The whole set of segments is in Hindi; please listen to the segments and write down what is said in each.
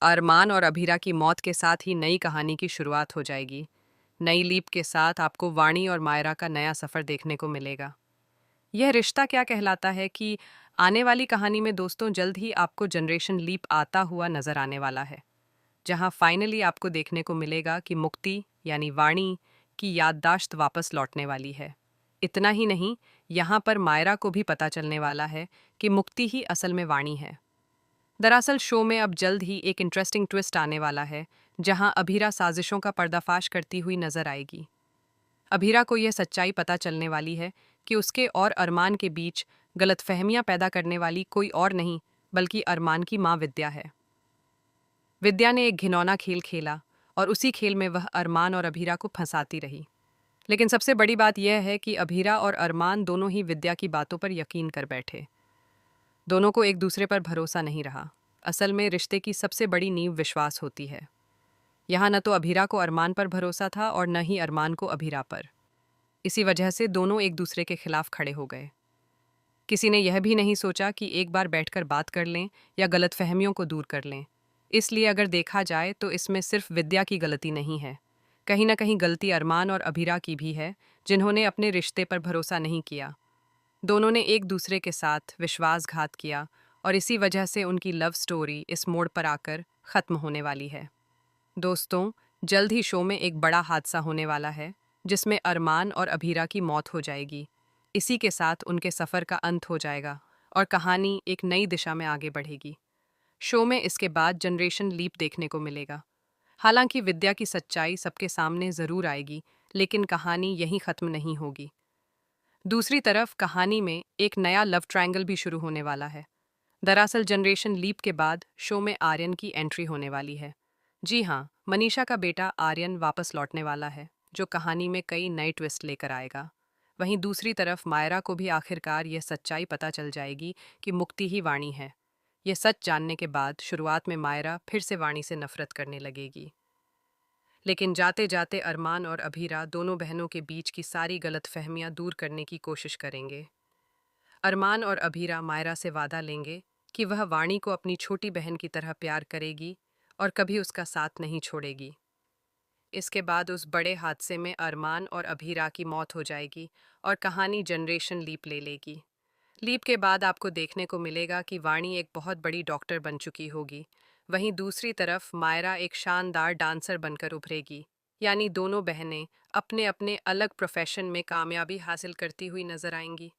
अरमान और अभीरा की मौत के साथ ही नई कहानी की शुरुआत हो जाएगी। नई लीप के साथ आपको वाणी और मायरा का नया सफ़र देखने को मिलेगा। यह रिश्ता क्या कहलाता है कि आने वाली कहानी में दोस्तों जल्द ही आपको जनरेशन लीप आता हुआ नजर आने वाला है, जहां फाइनली आपको देखने को मिलेगा कि मुक्ति यानी वाणी की याददाश्त वापस लौटने वाली है। इतना ही नहीं, यहाँ पर मायरा को भी पता चलने वाला है कि मुक्ति ही असल में वाणी है। दरअसल शो में अब जल्द ही एक इंटरेस्टिंग ट्विस्ट आने वाला है, जहां अभीरा साजिशों का पर्दाफाश करती हुई नजर आएगी। अभीरा को यह सच्चाई पता चलने वाली है कि उसके और अरमान के बीच गलतफहमियां पैदा करने वाली कोई और नहीं बल्कि अरमान की माँ विद्या है। विद्या ने एक घिनौना खेल खेला और उसी खेल में वह अरमान और अभीरा को फंसाती रही। लेकिन सबसे बड़ी बात यह है कि अभीरा और अरमान दोनों ही विद्या की बातों पर यकीन कर बैठे। दोनों को एक दूसरे पर भरोसा नहीं रहा। असल में रिश्ते की सबसे बड़ी नींव विश्वास होती है। यहाँ न तो अभीरा को अरमान पर भरोसा था और न ही अरमान को अभीरा पर। इसी वजह से दोनों एक दूसरे के खिलाफ खड़े हो गए। किसी ने यह भी नहीं सोचा कि एक बार बैठकर बात कर लें या गलतफहमियों को दूर कर लें। इसलिए अगर देखा जाए तो इसमें सिर्फ विद्या की गलती नहीं है, कहीं ना कहीं गलती अरमान और अभीरा की भी है, जिन्होंने अपने रिश्ते पर भरोसा नहीं किया। दोनों ने एक दूसरे के साथ विश्वासघात किया और इसी वजह से उनकी लव स्टोरी इस मोड़ पर आकर ख़त्म होने वाली है। दोस्तों, जल्द ही शो में एक बड़ा हादसा होने वाला है, जिसमें अरमान और अभीरा की मौत हो जाएगी। इसी के साथ उनके सफ़र का अंत हो जाएगा और कहानी एक नई दिशा में आगे बढ़ेगी। शो में इसके बाद जनरेशन लीप देखने को मिलेगा। हालांकि विद्या की सच्चाई सबके सामने ज़रूर आएगी, लेकिन कहानी यहीं ख़त्म नहीं होगी। दूसरी तरफ कहानी में एक नया लव ट्रायंगल भी शुरू होने वाला है। दरअसल जनरेशन लीप के बाद शो में आर्यन की एंट्री होने वाली है। जी हाँ, मनीषा का बेटा आर्यन वापस लौटने वाला है, जो कहानी में कई नए ट्विस्ट लेकर आएगा। वहीं दूसरी तरफ मायरा को भी आखिरकार यह सच्चाई पता चल जाएगी कि मुक्ति ही वाणी है। यह सच जानने के बाद शुरुआत में मायरा फिर से वाणी से नफरत करने लगेगी, लेकिन जाते जाते अरमान और अभीरा दोनों बहनों के बीच की सारी गलतफहमियां दूर करने की कोशिश करेंगे। अरमान और अभीरा मायरा से वादा लेंगे कि वह वाणी को अपनी छोटी बहन की तरह प्यार करेगी और कभी उसका साथ नहीं छोड़ेगी। इसके बाद उस बड़े हादसे में अरमान और अभीरा की मौत हो जाएगी और कहानी जनरेशन लीप ले लेगी। लीप के बाद आपको देखने को मिलेगा कि वाणी एक बहुत बड़ी डॉक्टर बन चुकी होगी। वहीं दूसरी तरफ मायरा एक शानदार डांसर बनकर उभरेगी। यानी दोनों बहनें अपने अपने अलग प्रोफेशन में कामयाबी हासिल करती हुई नजर आएंगी।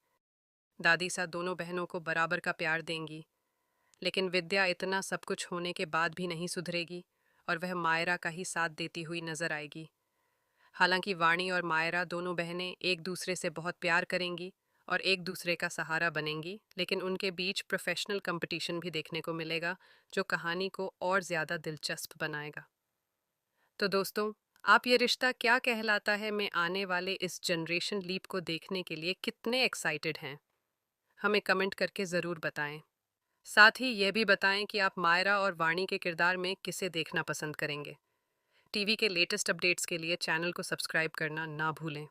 दादी सा दोनों बहनों को बराबर का प्यार देंगी, लेकिन विद्या इतना सब कुछ होने के बाद भी नहीं सुधरेगी और वह मायरा का ही साथ देती हुई नजर आएगी। हालांकि वाणी और मायरा दोनों बहनें एक दूसरे से बहुत प्यार करेंगी और एक दूसरे का सहारा बनेंगी, लेकिन उनके बीच प्रोफेशनल कंपटीशन भी देखने को मिलेगा, जो कहानी को और ज़्यादा दिलचस्प बनाएगा। तो दोस्तों, आप ये रिश्ता क्या कहलाता है में आने वाले इस जनरेशन लीप को देखने के लिए कितने एक्साइटेड हैं? हमें कमेंट करके ज़रूर बताएं। साथ ही ये भी बताएं कि आप मायरा और वाणी के किरदार में किसे देखना पसंद करेंगे। टीवी के लेटेस्ट अपडेट्स के लिए चैनल को सब्सक्राइब करना ना भूलें।